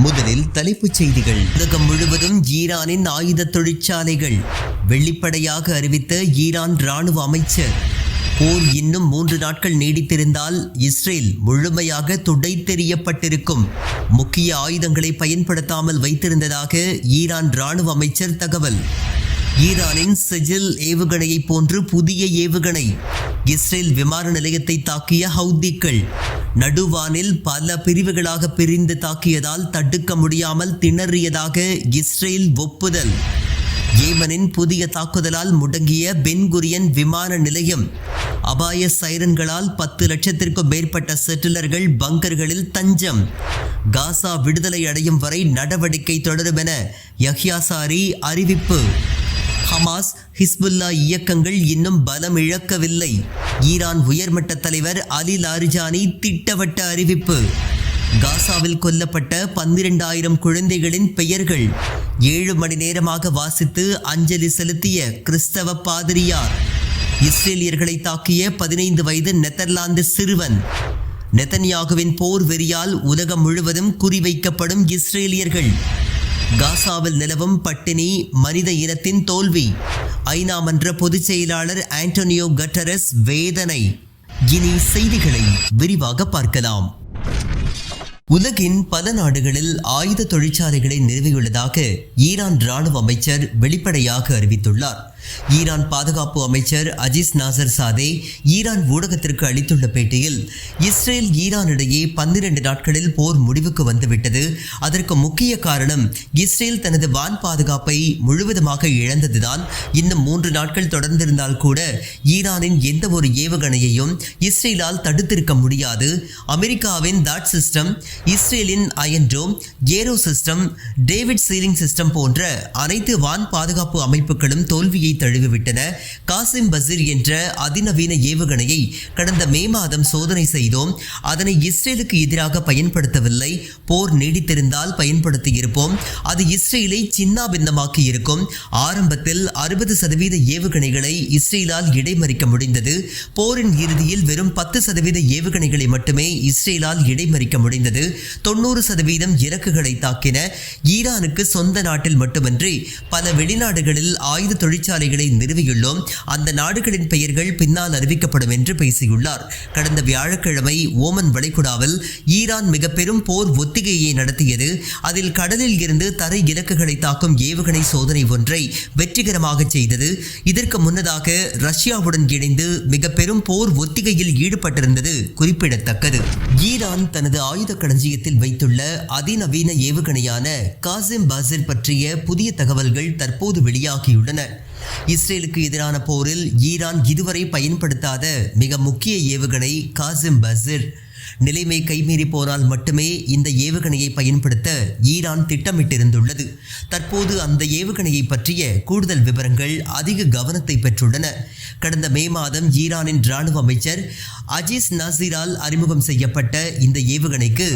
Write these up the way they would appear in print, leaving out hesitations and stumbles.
முதலில் தலைப்புச் செய்திகள். உலகம் முழுவதும் ஈரானின் ஆயுத தொழிற்சாலைகள் வெளிப்படையாக அறிவித்த ஈரான் ராணுவ அமைச்சர். போர் இன்னும் 3 நாட்கள் நீடித்திருந்தால் இஸ்ரேல் முழுமையாக துடைத்தெறியப்பட்டிருக்கும். முக்கிய ஆயுதங்களை பயன்படுத்தாமல் வைத்திருந்ததாக ஈரான் ராணுவ அமைச்சர் தகவல். ஈரானின் செஜில் ஏவுகணையை போன்று புதிய ஏவுகணை. இஸ்ரேல் விமான நிலையத்தை தாக்கிய ஹவுதிகள். நடுவானில் பல பிரிவுகளாக பிரிந்து தாக்கியதால் தடுக்க முடியாமல் திணறியதாக இஸ்ரேல் ஒப்புதல். ஏமனின் புதிய தாக்குதலால் முடங்கிய பென்குரியன் விமான நிலையம். அபாய சைரன்களால் 10 லட்சத்திற்கும் மேற்பட்ட செட்டிலர்கள் பங்கர்களில் தஞ்சம். காசா விடுதலை அடையும் வரை நடவடிக்கை தொடரும் என யஹ்யா சாரி அறிவிப்பு. ஹமாஸ், ஹிஸ்புல்லா இயக்கங்கள் இன்னும் பலம் இழக்கவில்லை. ஈரான் உயர்மட்ட தலைவர் அலி லாரிஜானி திட்டவட்ட அறிவிப்பு. காசாவில் கொல்லப்பட்ட 12,000 குழந்தைகளின் பெயர்கள் 7 மணி நேரமாக வாசித்து அஞ்சலி செலுத்திய கிறிஸ்தவ பாதிரியார். இஸ்ரேலியர்களை தாக்கிய 15 வயது நெதர்லாந்து சிறுவன். நெதன்யாகுவின் போர் வெறியால் உலகம் முழுவதும் குறிவைக்கப்படும் இஸ்ரேலியர்கள். காசாவில் நிலவும் பட்டினி மனித இனத்தின் தோல்வி. ஐநா மன்ற பொதுச் செயலாளர் ஆண்டோனியோ கட்டரஸ் வேதனை. இனி செய்திகளை விரிவாக பார்க்கலாம். உலகின் பல நாடுகளில் ஆயுத தொழிற்சாலைகளை நிறுவியுள்ளதாக ஈரான் ராணுவ அமைச்சர் வெளிப்படையாக அறிவித்துள்ளார். ஈரான் பாதுகாப்பு அமைச்சர் அஜீஸ் நாசர் சாதே ஈரான் ஊடகத்திற்கு அளித்துள்ள பேட்டியில், இஸ்ரேல் ஈரான் இடையே 12 நாட்களில் போர் முடிவுக்கு வந்துவிட்டது. அதற்கு முக்கிய காரணம் இஸ்ரேல் தனது வான் பாதுகாப்பை முழுவதுமாக இழந்ததுதான். இன்னும் 3 நாட்கள் தொடர்ந்திருந்தால் கூட ஈரானின் எந்த ஒரு ஏவுகணையையும் இஸ்ரேலால் தடுத்திருக்க முடியாது. அமெரிக்காவின் தாட் சிஸ்டம், இஸ்ரேலின் Iron Dome, Arrow system, David Sling system போன்ற அனைத்து வான் பாதுகாப்பு அமைப்புகளும் தோல்வியை தழுவிவிட்டன. காசிம் பசீர் என்ற அதிநவீன ஏவுகணையை கடந்த மே மாதம் சோதனை செய்தோம். அதனை இஸ்ரேலுக்கு எதிராக பயன்படுத்தவில்லை. போர் நீடித்திருந்தால் பயன்படுத்தி இருப்போம். அது இஸ்ரேலை சின்னாபின்னமாக்கி இருக்கும். ஆரம்பத்தில் 60% ஏவுகணைகளை இஸ்ரேலால் இடைமறிக்க முடிந்தது. போரின் இறுதியில் வெறும் 10% ஏவுகணைகளை மட்டுமே இஸ்ரேலால் இடைமறிக்க முடிந்தது. 90% இலக்குகளை தாக்கின. ஈரானுக்கு சொந்த நாட்டில் மட்டுமின்றி பல வெளிநாடுகளில் ஆயுத தொழிற்சாலைகளை நிறுவியுள்ளோம். அந்த நாடுகளின் பெயர்கள் பின்னால் அறிவிக்கப்படும் என்று பேசியுள்ளார். கடந்த வியாழக்கிழமை ஓமன் வளைகுடாவில் ஈரான் மிக பெரும் போர் ஒத்திகையை நடத்தியது. அதில் கடலில் இருந்து தரை இலக்குகளை தாக்கும் ஏவுகணை சோதனை ஒன்றை வெற்றிகரமாக செய்தது. இதற்கு முன்னதாக ரஷ்யாவுடன் இணைந்து மிக பெரும் போர் ஒத்திகையில் ஈடுபட்டிருந்தது குறிப்பிடத்தக்கது. ஈரான் தனது ஆயுத களஞ்சியத்தில் வைத்துள்ள அதிநவீன ஏவுகணையான காசிம் பசீர் பற்றிய புதிய தகவல்கள் தற்போது வெளியாகியுள்ளன. இஸ்ரேலுக்கு எதிரான போரில் ஈரான் இதுவரை பயன்படுத்தாத மிக முக்கிய ஏவுகணை காசிம் பசீர். நிலைமை கைமீறி போனால் மட்டுமே இந்த ஏவுகணையை பயன்படுத்த ஈரான் திட்டமிட்டிருந்துள்ளது. தற்போது அந்த ஏவுகணையை பற்றிய கூடுதல் விவரங்கள் அதிக கவனத்தை பெற்றுள்ளன. கடந்த மே மாதம் ஈரானின் ராணுவ அமைச்சர் அஜீஸ் நாசிரால் அறிமுகம் செய்யப்பட்ட இந்த ஏவுகணைக்கு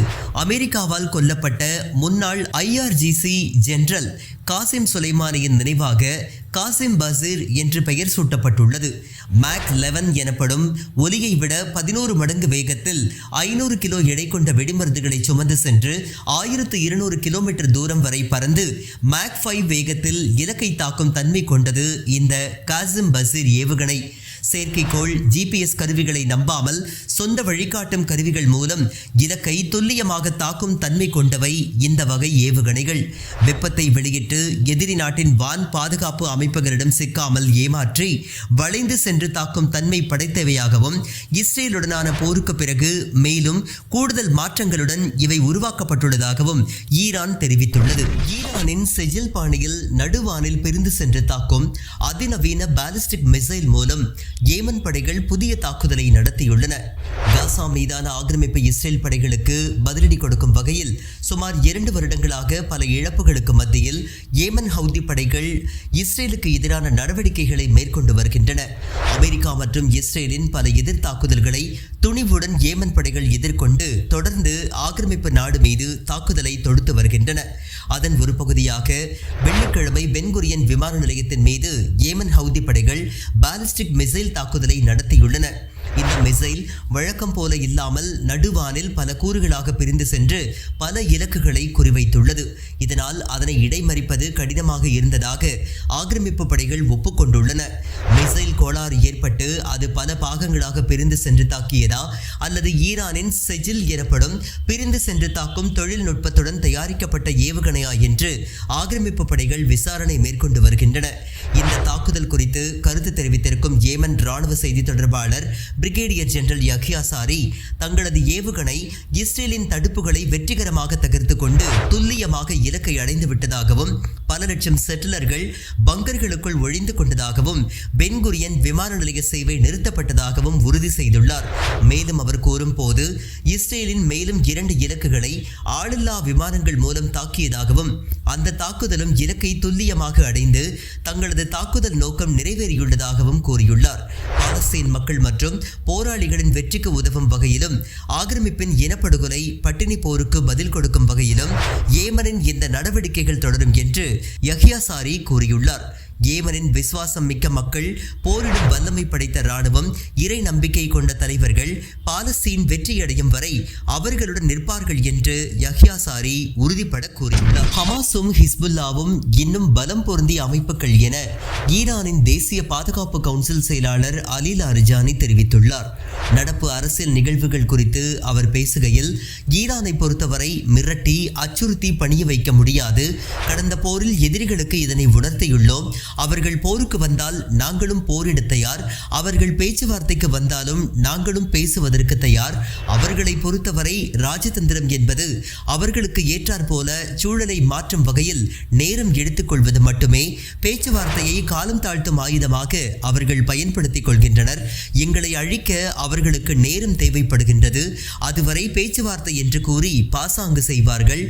அமெரிக்காவால் கொல்லப்பட்ட முன்னாள் IRGC ஜெனரல் காசிம் சுலைமானியின் நினைவாக காசிம் பசீர் என்று பெயர் சூட்டப்பட்டுள்ளது. மேக் 11 எனப்படும் ஒலியை விட 11 மடங்கு வேகத்தில் 500 கிலோ எடை கொண்ட வெடிமருந்துகளை சுமந்து சென்று 1200 கிலோமீட்டர் தூரம் வரை பறந்து மேக் 5 வேகத்தில் இலக்கை தாக்கும் தன்மை கொண்டது இந்த காசிம் பசீர் ஏவுகணை. செயற்கைக்கோள், GPS கருவிகளை நம்பாமல் சொந்த வழிகாட்டும் கருவிகள் மூலம் இலக்கை துல்லியமாக தாக்கும் தன்மை கொண்டவை இந்த வகை ஏவுகணைகள். வெப்பத்தை வெளியிட்டு எதிரி நாட்டின் வான் பாதுகாப்பு அமைப்புகளிடம் சிக்காமல் ஏமாற்றி வளைந்து சென்று தாக்கும் தன்மை படைத்தவையாகவும் இஸ்ரேலுடனான போருக்கு பிறகு மேலும் கூடுதல் மாற்றங்களுடன் இவை உருவாக்கப்பட்டுள்ளதாகவும் ஈரான் தெரிவித்துள்ளது. ஈரானின் செஜில் பாணியில் நடுவானில் பிரிந்து சென்று தாக்கும் அதிநவீன பாலிஸ்டிக் மிசைல் மூலம் ஏமன் படைகள் புதிய தாக்குதலை நடத்தியுள்ளன. காசா மீதான ஆக்கிரமிப்பு இஸ்ரேல் படைகளுக்கு பதிலடி கொடுக்கும் வகையில் சுமார் 2 வருடங்களாக பல இழப்புகளுக்கு மத்தியில் ஏமன் ஹவுதி படைகள் இஸ்ரேலுக்கு எதிரான நடவடிக்கைகளை மேற்கொண்டு வருகின்றன. அமெரிக்கா மற்றும் இஸ்ரேலின் பல எதிர் தாக்குதல்களை துணிவுடன் ஏமன் படைகள் எதிர்கொண்டு தொடர்ந்து ஆக்கிரமிப்பு நாடு மீது தாக்குதலை தொடுத்து வருகின்றன. அதன் ஒரு பகுதியாக வெள்ளிக்கிழமை பென்குரியன் விமான நிலையத்தின் மீது ஏமன் ஹவுதி படைகள் பாலிஸ்டிக் மிசைல் தாக்குதலை நடத்தியுள்ளன. இந்த மிசைல் வழக்கம் போல இல்லாமல் நடுவானில் பல கூறுகளாக பிரிந்து சென்று பல இலக்குகளை குறிவைத்துள்ளது. இதனால் அதனை இடைமறிப்பது கடினமாக இருந்ததாக ஆக்கிரமிப்பு படைகள் ஒப்புக்கொண்டுள்ளன. மிசைல் கோளாறு ஏற்பட்டு அது பல பாகங்களாக பிரிந்து சென்று தாக்கியதா அல்லது ஈரானின் செஜில் எனப்படும் பிரிந்து சென்று தாக்கும் தொழில்நுட்பத்துடன் தயாரிக்கப்பட்ட ஏவுகணையா என்று ஆக்கிரமிப்பு படைகள் விசாரணை மேற்கொண்டு வருகின்றன. இந்த தாக்குதல் குறித்து கருத்து தெரிவித்திருக்கும் ஏமன் ராணுவ செய்தி தொடர்பாளர் பிரிகேடியர் ஜெனரல் யஹ்யா சாரி, தங்களது ஏவுகணை இஸ்ரேலின் தடுப்புகளை வெற்றிகரமாக தகர்த்து கொண்டு துல்லியமாக இலக்கை அடைந்து விட்டதாகவும் பல லட்சம் செட்டிலர்கள் பங்கர்களுக்குள் ஒழிந்து கொண்டதாகவும் பென்குரியன் விமான நிலைய சேவை நிறுத்தப்பட்டதாகவும் உறுதி செய்துள்ளார். மேலும் அவர் கூறும் போது இஸ்ரேலின் மேலும் 2 இலக்குகளை ஆளில்லா விமானங்கள் மூலம் தாக்கியதாகவும் அந்த தாக்குதலும் இலக்கை துல்லியமாக அடைந்து தங்களது தாக்குதல் நோக்கம் நிறைவேறியுள்ளதாகவும் கூறியுள்ளார். பாலஸ்தீன் மக்கள் மற்றும் போராளிகளின் வெற்றிக்கு உதவும் வகையிலும் ஆக்கிரமிப்பின் இனப்படுகொலை பட்டினி போருக்கு பதில் கொடுக்கும் வகையிலும் ஏமனின் இந்த நடவடிக்கைகள் தொடரும் என்று யஹ்யா சாரி கூறியுள்ளார். ஏமனின் விசுவாசம் மிக்க மக்கள், போரிடும் வல்லமை படைத்த இராணுவம், இறை நம்பிக்கை கொண்ட தலைவர்கள் பாலஸ்தீன் வெற்றியடையும் வரை அவர்களுடன் நிற்பார்கள் என்று யஹ்யா சாரி உறுதிபட கூறியுள்ளார். ஹமாஸும் ஹிஸ்புல்லாவும் இன்னும் பலம் பொருந்திய அமைப்புகள் என ஈரானின் தேசிய பாதுகாப்பு கவுன்சில் செயலாளர் அலி லாரிஜானி தெரிவித்துள்ளார். நடப்பு அரசியல் நிகழ்வுகள் குறித்து அவர் பேசுகையில், ஈரானை பொறுத்தவரை மிரட்டி அச்சுறுத்தி பணிய வைக்க முடியாது. கடந்த போரில் எதிரிகளுக்கு இதனை உணர்த்தியுள்ளோம். அவர்கள் போருக்கு வந்தால் நாங்களும் போரிட தயார். அவர்கள் பேச்சுவார்த்தைக்கு வந்தாலும் நாங்களும் பேசுவதற்கு தயார். அவர்களை பொறுத்தவரை ராஜதந்திரம் என்பது அவர்களுக்கு ஏற்றாற் போல சூழலை மாற்றும் வகையில் நேரம் எடுத்துக்கொள்வது மட்டுமே. பேச்சுவார்த்தையை காலம் தாழ்த்தும் ஆயுதமாக அவர்கள் பயன்படுத்திக் கொள்கின்றனர். எங்களை அழிக்க அவர்களுக்கு நேரம் தேவைப்படுகின்றது. அதுவரை பேச்சுவார்த்தை என்று கூறி பாசாங்கு செய்வார்கள்.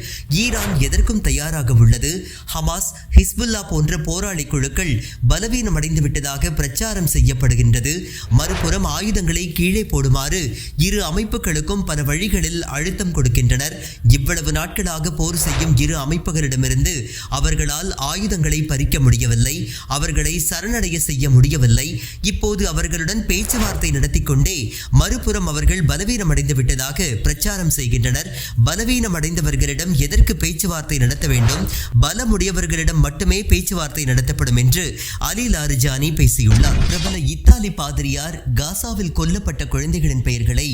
ஈரான் எதற்கும் தயாராக உள்ளது. ஹமாஸ், ஹிஸ்புல்லா போன்ற போராளி குழுக்கள் பலவீனமடைந்து விட்டதாக பிரச்சாரம் செய்யப்படுகின்றது. மறுபுறம் ஆயுதங்களை கீழே போடுமாறு இரு அமைப்புகளுக்கும் பல வழிகளில் அழுத்தம் கொடுக்கின்றனர். இவ்வளவு நாட்களாக போர் செய்யும் இரு அமைப்புகளிடமிருந்து அவர்களால் ஆயுதங்களை பறிக்க முடியவில்லை. அவர்களை சரணடைய செய்ய முடியவில்லை. இப்போது அவர்களுடன் பேச்சுவார்த்தை நடத்தி கொண்டே மறுபுறம் அவர்கள் பலவீனமடைந்து விட்டதாக பிரச்சாரம் செய்கின்றனர். பலவீனமடைந்தவர்களிடம் எதற்கு பேச்சுவார்த்தை நடத்த வேண்டும்? பலமுடையவர்களிடம் மட்டுமே பேச்சுவார்த்தை நடத்தப்படும் என்று அலி லாரிஜானி பேசியுள்ளார். பிரபல இத்தாலி பாதிரியார் காசாவில் கொல்லப்பட்ட குழந்தைகளின் பெயர்களை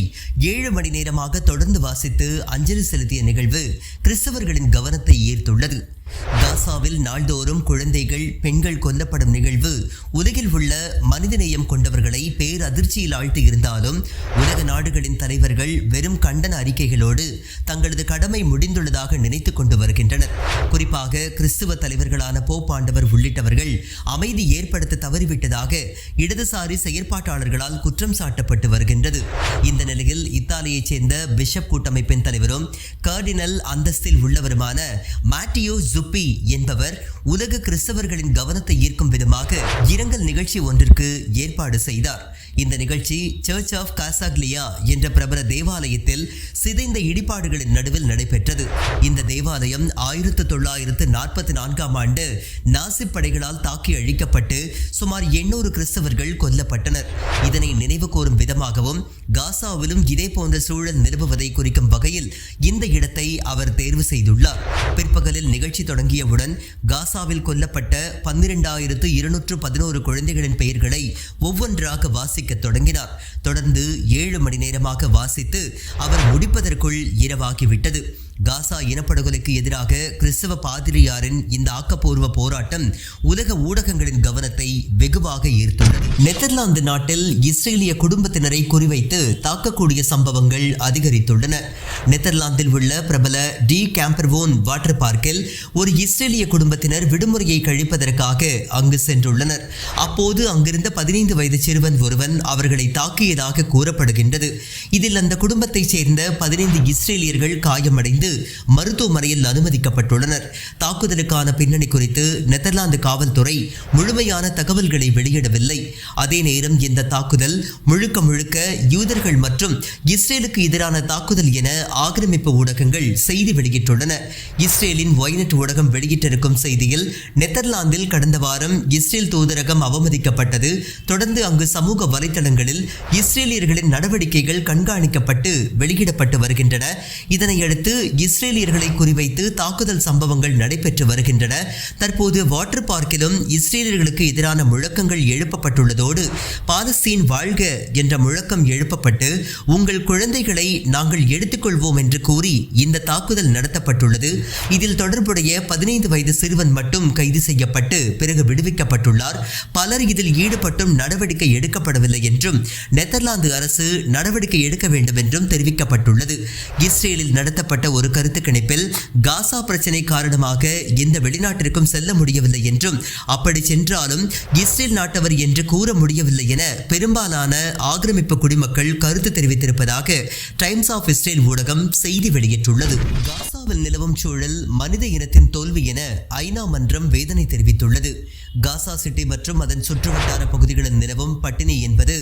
7 மணி நேரமாக தொடர்ந்து வாசித்து அஞ்சலி செலுத்திய நிகழ்வு கிறிஸ்தவர்களின் கவனத்தை ஈர்த்துள்ளது. காசாவில் நாள்தோறும் குழந்தைகள், பெண்கள் கொல்லப்படும் நிகழ்வு உலகில் உள்ள மனிதநேயம் கொண்டவர்களை பேரதிர்ச்சியில் ஆழ்த்தி இருந்தாலும் உலக நாடுகளின் தலைவர்கள் வெறும் கண்டன அறிக்கைகளோடு தங்களது கடமை முடிந்துள்ளதாக நினைத்துக் கொண்டு வருகின்றனர். குறிப்பாக கிறிஸ்துவ தலைவர்களான போப்பாண்டவர் உள்ளிட்டவர்கள் அமைதி ஏற்படுத்த தவறிவிட்டதாக இடதுசாரி செயற்பாட்டாளர்களால் குற்றம் சாட்டப்பட்டு வருகின்றது. இந்த நிலையில் இத்தாலியைச் சேர்ந்த பிஷப் கூட்டமைப்பின் தலைவரும் கார்டினல் அந்தஸ்தில் உள்ளவருமான மாட்டியோ ஜுப்பி என்பவர் உலக கிறிஸ்தவர்களின் கவனத்தை ஈர்க்கும் விதமாக இரங்கல் நிகழ்ச்சி ஒன்றிற்கு ஏற்பாடு செய்தார். இந்த நிகழ்ச்சி சர்ச் ஆஃப் காசாக்லியா என்ற பிரபல தேவாலயத்தில் சிதைந்த இடிபாடுகளின் நடுவில் நடைபெற்றது. இந்த தேவாலயம் 1944ஆம் ஆண்டு நாசி படைகளால் தாக்கி அழிக்கப்பட்டு சுமார் 800 கிறிஸ்தவர்கள் கொல்லப்பட்டனர். இதனை நினைவு கூறும் விதமாகவும் காசாவிலும் இதே போன்ற சூழல் நிலவுவதை குறிக்கும் வகையில் இந்த இடத்தை அவர் தேர்வு செய்துள்ளார். பிற்பகலில் நிகழ்ச்சி தொடங்கியவுடன் காசாவில் கொல்லப்பட்ட 12,211 குழந்தைகளின் பெயர்களை ஒவ்வொன்றாக வாசிக்க தொடங்கினார். தொடர்ந்து 7 மணி நேரமாக வாசித்து அவர் முடிப்பதற்குள் இரவாகிவிட்டது. காசா இனப்படுகொலைக்கு எதிராக கிறிஸ்தவ பாதிரியாரின் இந்த ஆக்கப்பூர்வ போராட்டம் உலக ஊடகங்களின் கவனத்தை வெகுவாக ஈர்த்துள்ளது. நெதர்லாந்து நாட்டில் இஸ்ரேலிய குடும்பத்தினரை குறிவைத்து தாக்கக்கூடிய சம்பவங்கள் அதிகரித்துள்ளன. நெதர்லாந்தில் உள்ள பிரபல டி கேம்பர்வோன் வாட்டர் பார்க்கில் ஒரு இஸ்ரேலிய குடும்பத்தினர் விடுமுறையை கழிப்பதற்காக அங்கு சென்றுள்ளனர். அப்போது அங்கிருந்த 15 வயது சிறுவன் ஒருவன் அவர்களை தாக்கியதாக கூறப்படுகின்றது. இதில் அந்த குடும்பத்தைச் சேர்ந்த 15 இஸ்ரேலியர்கள் காயமடைந்து காயமடைந்து மருத்துவமனையில் அனுமதிக்கப்பட்டுள்ளனர். தாக்குதலுக்கான பின்னணி குறித்து நெதர்லாந்து காவல்துறை முழுமையான தகவல்களை வெளியிடவில்லை. அதே நேரம் இந்த தாக்குதல் முழுக்க யூதர்கள் மற்றும் இஸ்ரேலுக்கு எதிரான தாக்குதல் என ஆக்கிரமிப்பு ஊடகங்கள் செய்தி வெளியிட்டுள்ளன. இஸ்ரேலின் ஒய்நெட் ஊடகம் வெளியிட்டிருக்கும் செய்தியில், நெதர்லாந்தில் கடந்த வாரம் இஸ்ரேல் தூதரகம் அவமதிக்கப்பட்டது. தொடர்ந்து அங்கு சமூக வலைதளங்களில் இஸ்ரேலியர்களின் நடவடிக்கைகள் கண்காணிக்கப்பட்டு வெளியிடப்பட்டு வருகின்றன. இதனையடுத்து இஸ்ரேலியர்களை குறிவைத்து தாக்குதல் சம்பவங்கள் நடைபெற்று வருகின்றன. தற்போது வாட்டர் பார்க்கிலும் இஸ்ரேலியர்களுக்கு எதிரான முழக்கங்கள் எழுப்பப்பட்டுள்ளதோடு பாலஸ்தீன் வாழ்க என்ற முழக்கம் எழுப்பப்பட்டு உங்கள் குழந்தைகளை நாங்கள் எடுத்துக்கொள்வோம் என்று கூறி இந்த தாக்குதல் நடத்தப்பட்டுள்ளது. இதில் தொடர்புடைய 15 வயது சிறுவன் மட்டும் கைது செய்யப்பட்டு பிறகு விடுவிக்கப்பட்டுள்ளார். பலர் இதில் ஈடுபட்டும் நடவடிக்கை எடுக்கப்படவில்லை என்றும் நெதர்லாந்து அரசு நடவடிக்கை எடுக்க வேண்டும் என்றும் தெரிவிக்கப்பட்டுள்ளது. இஸ்ரேலில் நடத்தப்பட்ட ஒரு கருத்து கணிப்பில் காசா பிரச்சினை காரணமாக எந்த வெளிநாட்டிற்கும் செல்ல முடியவில்லை என்றும் அப்படி சென்றாலும் இஸ்ரேல் நாட்டவர் என்று கூற முடியவில்லை என பெரும்பாலான ஆக்கிரமிப்பு குடிமக்கள் கருத்து தெரிவித்திருப்பதாக டைம்ஸ் ஆஃப் இஸ்ரேல் ஊடகம் செய்தி வெளியிட்டுள்ளது. காசாவில் நிலவும் சூழல் மனித இனத்தின் தோல்வி என ஐநா மன்றம் வேதனை தெரிவித்துள்ளது. காசா சிட்டி மற்றும் அதன் சுற்றுவட்டார பகுதிகளில் நிலவும் பட்டினி என்பது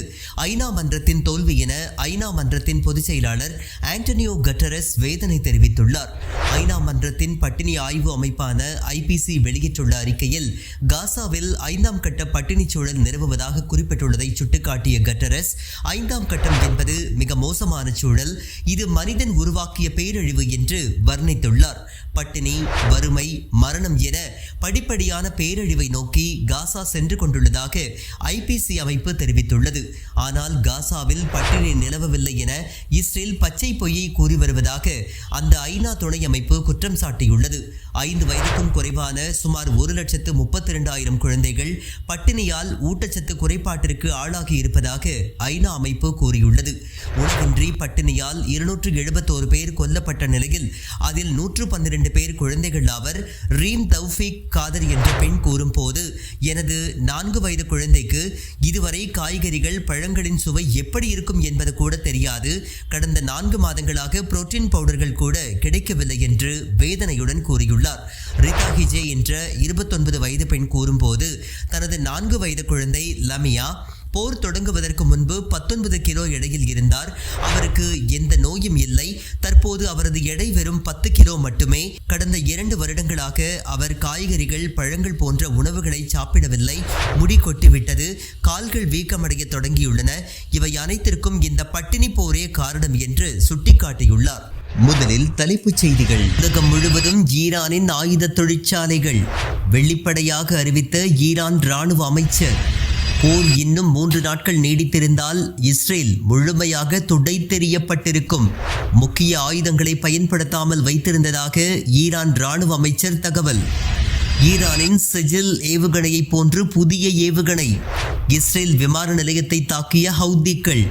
ஐநா மன்றத்தின் தோல்வி என ஐநா மன்றத்தின் பொதுச் செயலாளர் ஆண்டனியோ கட்டரஸ் வேதனை தெரிவித்துள்ளார். ஐநா மன்றத்தின் பட்டினி ஆய்வு அமைப்பான IPC வெளியிட்டுள்ள அறிக்கையில் காசாவில் 5ஆம் கட்ட பட்டினி சூழல் நிலவுவதாக குறிப்பிட்டுள்ளதை சுட்டிக்காட்டிய கட்டரஸ், 5ஆம் கட்டம் என்பது மிக மோசமான சூழல், இது மனிதன் உருவாக்கிய பேரழிவு என்று வர்ணித்துள்ளார். பட்டினி, வறுமை, மரணம் என படிப்படியான பேரழிவை நோக்கி காசா சென்று கொண்டுள்ளதாக IPC அமைப்பு தெரிவித்துள்ளது. ஆனால் காசாவில் பட்டினி நிலவவில்லை என இஸ்ரேல் பச்சை பொய்யை கூறி வருவதாக அந்த ஐநா துணை அமைப்பு குற்றம் சாட்டியுள்ளது. 5 வயதுக்கும் குறைவான சுமார் 1,32,000 குழந்தைகள் பட்டினியால் ஊட்டச்சத்து குறைபாட்டிற்கு ஆளாகி இருப்பதாக ஐநா அமைப்பு கூறியுள்ளது. உணவின்றி பட்டினியால் 271 பேர் கொல்லப்பட்ட நிலையில் அதில் 112 பேர் குழந்தைகள் ஆவர். ரீம் தௌஃபிக் காதர் என்ற பெண் கூறும் போது, எனது 4 வயது குழந்தைக்கு இதுவரை காய்கறிகள் பழங்களின் சுவை எப்படி இருக்கும் என்பது கூட தெரியாது. கடந்த 4 மாதங்களாக புரோட்டீன் பவுடர்கள் கூட கிடைக்கவில்லை என்று வேதனையுடன் கூறியுள்ளார். ரிதா ஹிஜே என்ற 29 வயது பெண் கூறும்போது, தனது 4 வயது குழந்தை லமியா போர் தொடங்குவதற்கு முன்பு 19 கிலோ எடையில் இருந்தார். அவருக்கு எந்த நோயும் இல்லை. தற்போது அவரது எடை வெறும் 10 கிலோ மட்டுமே. கடந்த 2 வருடங்களாக அவர் காய்கறிகள், பழங்கள் போன்ற உணவுகளை சாப்பிடவில்லை. முடி கொட்டிவிட்டது, கால்கள் வீக்கமடைய தொடங்கியுள்ளன. இவை அனைத்திற்கும் இந்த பட்டினி போரே காரணம் என்று சுட்டிக்காட்டியுள்ளார். முதலில் தலைப்புச் செய்திகள். உலகம் முழுவதும் ஈரானின் ஆயுத தொழிற்சாலைகள் வெளிப்படையாக அறிவித்த ஈரான் ராணுவ அமைச்சர், போர் இன்னும் 3 நாட்கள் நீடித்திருந்தால் இஸ்ரேல் முழுமையாக துடைத்தெறியப்பட்டிருக்கும். முக்கிய ஆயுதங்களை பயன்படுத்தாமல் வைத்திருந்ததாக ஈரான் ராணுவ அமைச்சர் தகவல். ஈரானின் செஜில் ஏவுகணையை போன்று புதிய ஏவுகணை. இஸ்ரேல் விமான நிலையத்தை தாக்கிய ஹவுதிகள்.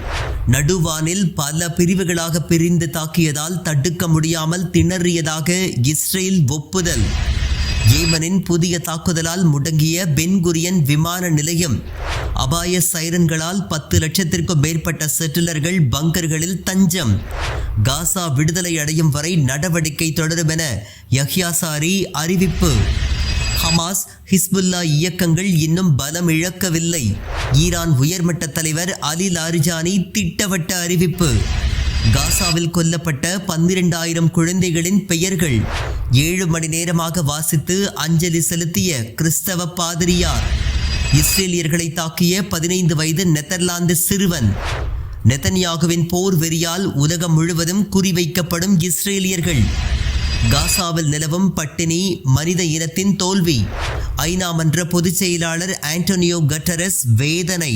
நடுவானில் பல பிரிவுகளாக பிரிந்து தாக்கியதால் தடுக்க முடியாமல் திணறியதாக இஸ்ரேல் ஒப்புதல். ஏமனின் புதிய தாக்குதலால் முடங்கிய பென்குரியன் விமான நிலையம். அபாய சைரன்களால் 10 லட்சத்திற்கும் மேற்பட்ட செட்டிலர்கள் பங்கர்களில் தஞ்சம். காசா விடுதலை அடையும் வரை நடவடிக்கை தொடரும் என யஹ்யா சாரி அறிவிப்பு. ஹமாஸ், ஹிஸ்புல்லா இயக்கங்கள் இன்னும் பலம் இழக்கவில்லை. ஈரான் உயர்மட்ட தலைவர் அலி லாரிஜானி திட்டவட்ட அறிவிப்பு. காசாவில் கொல்லப்பட்ட 12,000 குழந்தைகளின் பெயர்கள் 7 மணி நேரமாக வாசித்து அஞ்சலி செலுத்திய கிறிஸ்தவ பாதிரியார். இஸ்ரேலியர்களை தாக்கிய 15 வயது நெதர்லாந்து சிறுவன். நெதன்யாகுவின் போர் வெறியால் உலகம் முழுவதும் குறிவைக்கப்படும் இஸ்ரேலியர்கள். காசாவில் நிலவும் பட்டினி மனித இனத்தின் தோல்வி. ஐநா மன்ற பொதுச் செயலாளர் ஆண்டனியோ கட்டரஸ் வேதனை.